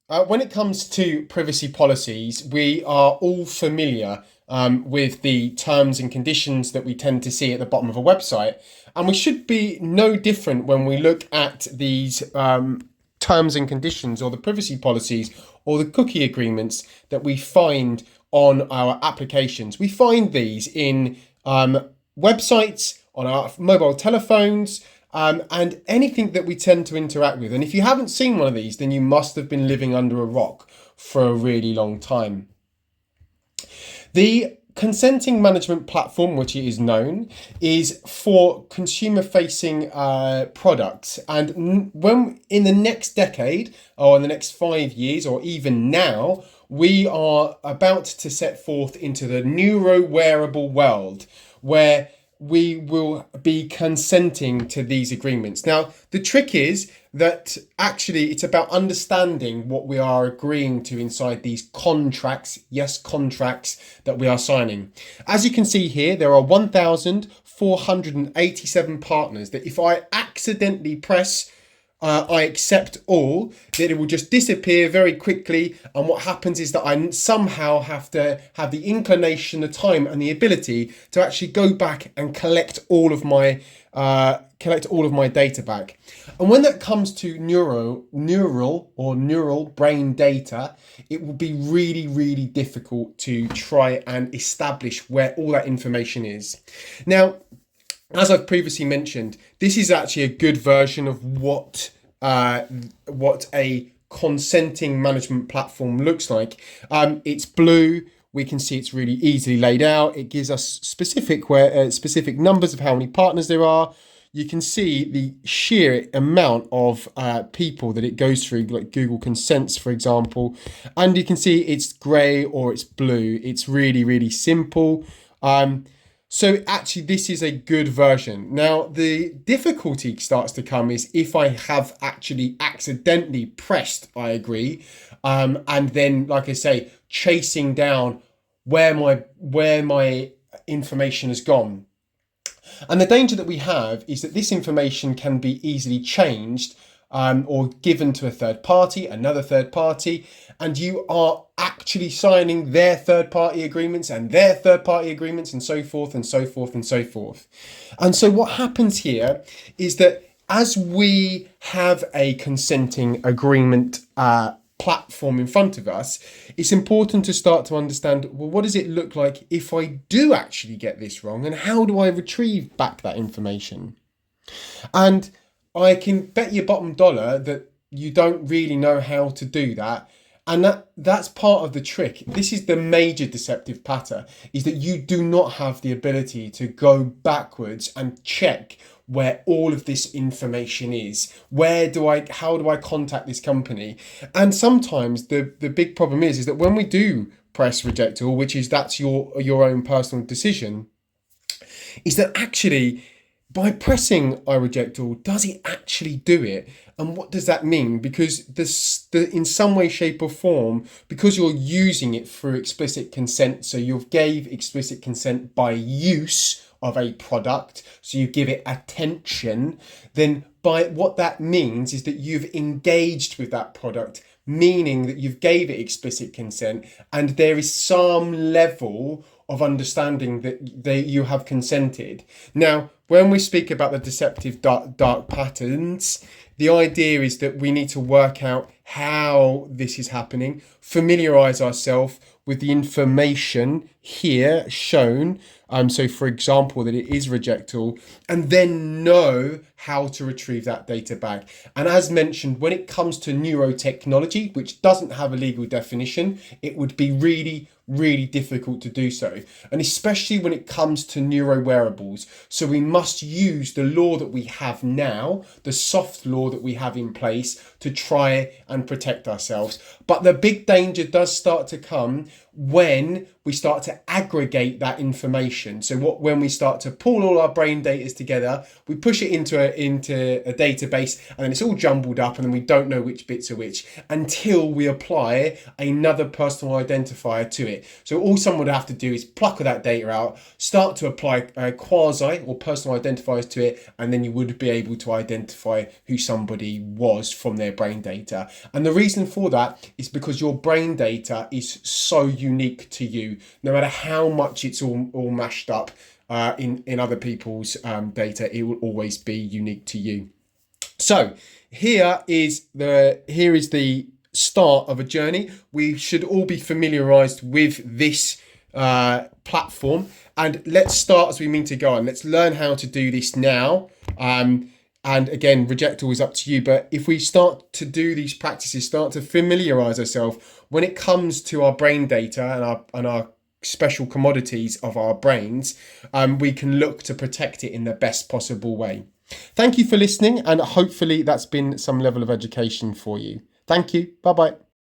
When it comes to privacy policies, we are all familiar with the terms and conditions that we tend to see at the bottom of a website. And we should be no different when we look at these terms and conditions or the privacy policies or the cookie agreements that we find on our applications. We find these in websites, on our mobile telephones, and anything that we tend to interact with. And if you haven't seen one of these, then you must have been living under a rock for a really long time. The consenting management platform, which it is known, is for consumer facing products. And when in the next decade or in the next 5 years or even now, we are about to set forth into the neuro wearable world where we will be consenting to these agreements. Now, the trick is that actually it's about understanding what we are agreeing to inside these contracts, yes, contracts that we are signing. As you can see here, there are 1,487 partners that if I accidentally press I accept all, that it will just disappear very quickly. And what happens is that I somehow have to have the inclination, the time and the ability to actually go back and collect all of my data back. And when that comes to neural brain data, it will be really, really difficult to try and establish where all that information is. Now, as I've previously mentioned, this is actually a good version of what a consenting management platform looks like. It's blue. We can see it's really easily laid out. It gives us specific numbers of how many partners there are. You can see the sheer amount of people that it goes through, like Google Consents, for example. And you can see it's grey or it's blue. It's really, really simple. So actually, this is a good version. Now, the difficulty starts to come is if I have actually accidentally pressed I agree, and then, like I say, chasing down where my information has gone. And the danger that we have is that this information can be easily changed or given to a third party, another third party, and you are actually signing their third party agreements and their third party agreements and so forth and so forth and so forth. And so what happens here is that as we have a consenting agreement platform in front of us, it's important to start to understand, well, what does it look like if I do actually get this wrong, and how do I retrieve back that information? And I can bet you bottom dollar that you don't really know how to do that. And that's part of the trick. This is the major deceptive pattern, is that you do not have the ability to go backwards and check where all of this information is. How do I contact this company? And sometimes the big problem is that when we do press reject all, that's your own personal decision, is that actually by pressing I reject all, does it actually do it? And what does that mean? Because in some way, shape or form, because you're using it through explicit consent, so you've gave explicit consent by use of a product, so you give it attention, then by what that means is that you've engaged with that product, meaning that you've gave it explicit consent and there is some level of understanding that you have consented. Now, when we speak about the deceptive dark patterns, the idea is that we need to work out how this is happening, familiarize ourselves with the information here shown. So for example, that it is reject all, and then know how to retrieve that data back. And as mentioned, when it comes to neurotechnology, which doesn't have a legal definition, it would be really, really difficult to do so. And especially when it comes to neuro wearables. So we must use the law that we have now, the soft law that we have in place, to try and protect ourselves. But the big danger does start to come when we start to aggregate that information. So when we start to pull all our brain data together, we push it into a database, and then it's all jumbled up, and then we don't know which bits are which until we apply another personal identifier to it. So all someone would have to do is pluck all that data out, start to apply quasi or personal identifiers to it, and then you would be able to identify who somebody was from their brain data. And the reason for that is because your brain data is so unique to you. No matter how much it's all mashed up in other people's data, it will always be unique to you. So here is the start of a journey. We should all be familiarized with this platform, and let's start as we mean to go on. Let's learn how to do this now. And again, reject always up to you. But if we start to do these practices, start to familiarize ourselves when it comes to our brain data and our special commodities of our brains, we can look to protect it in the best possible way. Thank you for listening, and hopefully that's been some level of education for you. Thank you. Bye-bye.